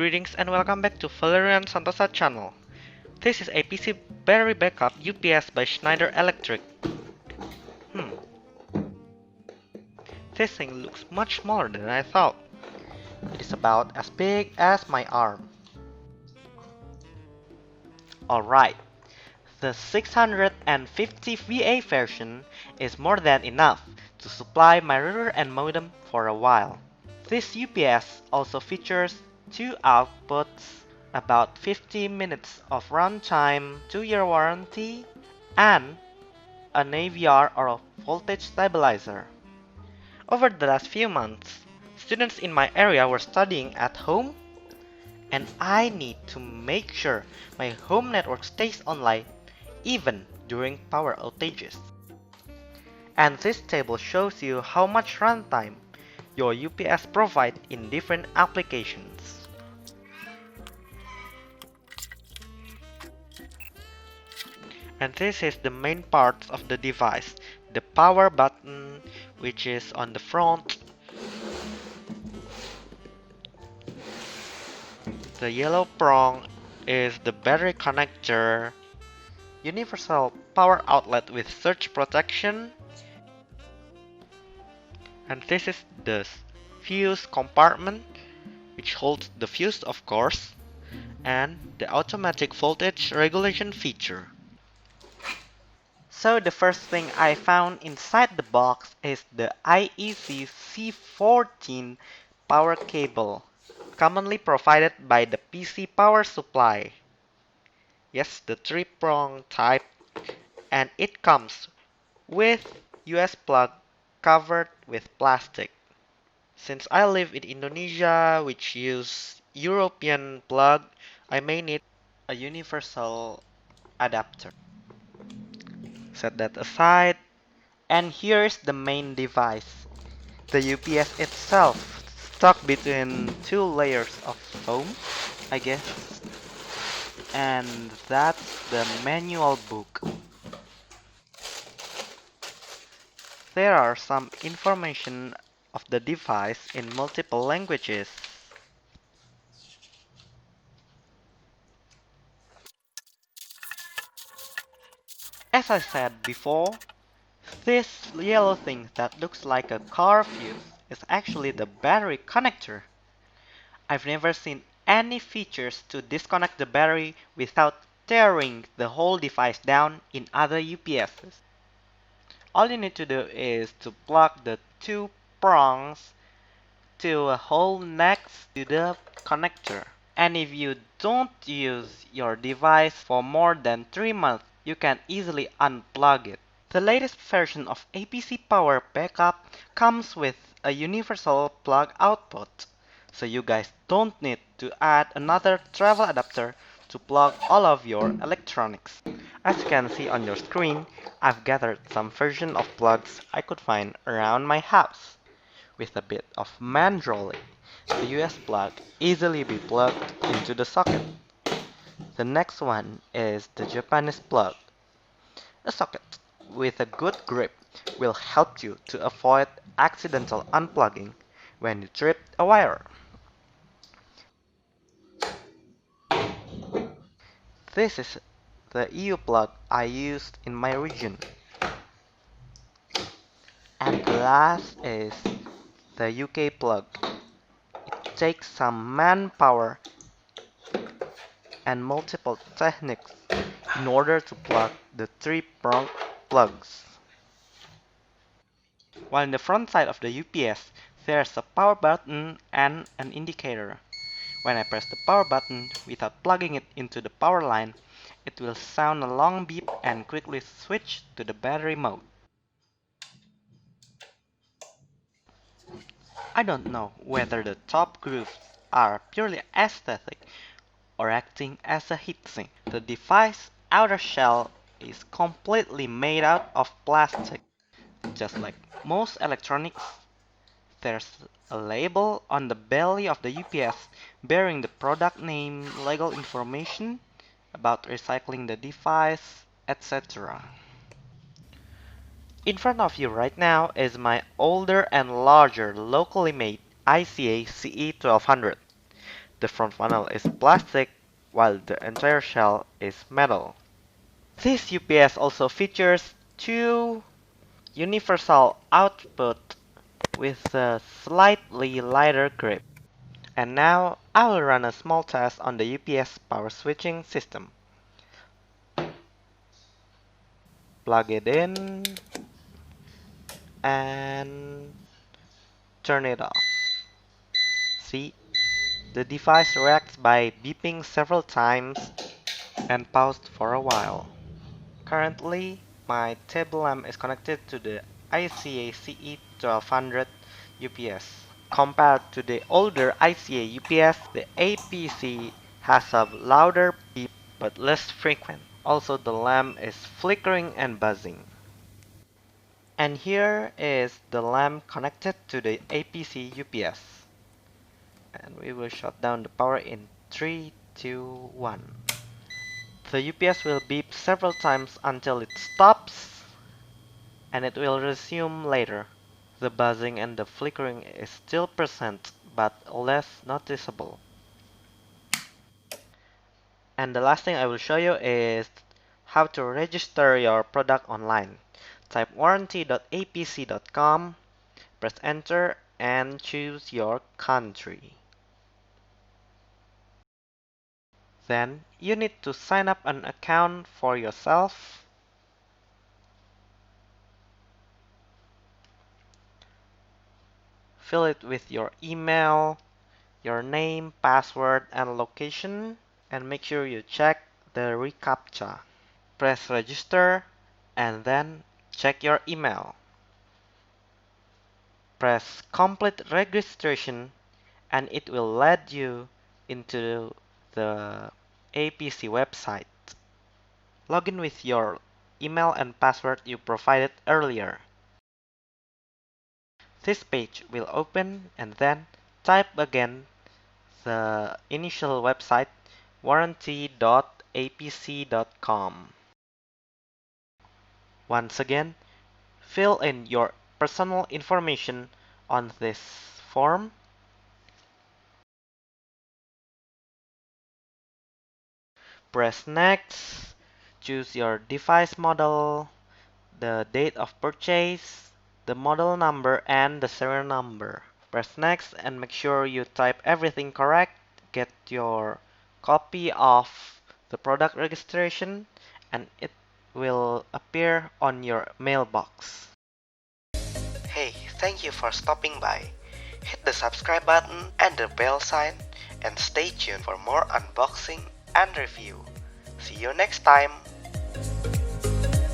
Greetings and welcome back to Valerian Santosa channel. This is APC battery backup UPS by Schneider Electric. This thing looks much smaller than I thought. It is about as big as my arm. Alright, the 650 VA version is more than enough to supply my router and modem for a while. This UPS also features two outputs, about 50 minutes of runtime, 2-year warranty, and an AVR or a voltage stabilizer. Over the last few months, students in my area were studying at home, and I need to make sure my home network stays online even during power outages. And this table shows you how much runtime your UPS provides in different applications. And this is the main parts of the device. The power button, which is on the front. The yellow prong is the battery connector. Universal power outlet with surge protection. And this is the fuse compartment, which holds the fuse of course, and the automatic voltage regulation feature. So the first thing I found inside the box is the IEC C14 power cable, commonly provided by the PC power supply. Yes, the 3-prong type, and it comes with US plug covered with plastic. Since I live in Indonesia, which use European plug, I may need a universal adapter. Set that aside, and here's the main device. The UPS itself, stuck between two layers of foam, I guess. And that's the manual book. There are some information of the device in multiple languages. As I said before, this yellow thing that looks like a car fuse is actually the battery connector. I've never seen any features to disconnect the battery without tearing the whole device down in other UPSs. All you need to do is to plug the two prongs to a hole next to the connector. And if you don't use your device for more than 3 months, you can easily unplug it. The latest version of APC Power Backup comes with a universal plug output, so you guys don't need to add another travel adapter to plug all of your electronics. As you can see on your screen, I've gathered some version of plugs I could find around my house. With a bit of manually, the US plug easily be plugged into the socket. The next one is the Japanese plug. A socket with a good grip will help you to avoid accidental unplugging when you trip a wire. This is the EU plug I used in my region. And the last is the UK plug. It takes some manpower and multiple techniques in order to plug the 3-prong plugs. While in the front side of the UPS, there's a power button and an indicator. When I press the power button without plugging it into the power line, it will sound a long beep and quickly switch to the battery mode. I don't know whether the top grooves are purely aesthetic or acting as a heatsink. The device outer shell is completely made out of plastic. Just like most electronics, there's a label on the belly of the UPS bearing the product name, legal information about recycling the device, etc. In front of you right now is my older and larger locally made ICA CE1200. The front panel is plastic, while the entire shell is metal. This UPS also features two universal output with a slightly lighter grip. And now I will run a small test on the UPS power switching system. Plug it in and turn it off. See, the device reacts by beeping several times and paused for a while. Currently, my table lamp is connected to the ICA CE1200 UPS. Compared to the older ICA UPS, the APC has a louder beep but less frequent. Also, the lamp is flickering and buzzing. And here is the lamp connected to the APC UPS. And we will shut down the power in 3, 2, 1. The UPS will beep several times until it stops, and it will resume later. The buzzing and the flickering is still present, but less noticeable. And the last thing I will show you is how to register your product online. Type warranty.apc.com, press enter, and choose your country. Then you need to sign up an account for yourself. Fill it with your email, your name, password, and location, and make sure you check the reCAPTCHA. Press register and then check your email. Press complete registration and it will lead you into the APC website. Log in with your email and password you provided earlier. This page will open and then type again the initial website warranty.apc.com. Once again, fill in your personal information on this form. Press next, choose your device model, the date of purchase, the model number, and the serial number. Press next and make sure you type everything correct. Get your copy of the product registration and it will appear on your mailbox. Hey, thank you for stopping by. Hit the subscribe button and the bell sign and stay tuned for more unboxing and review. See you next time.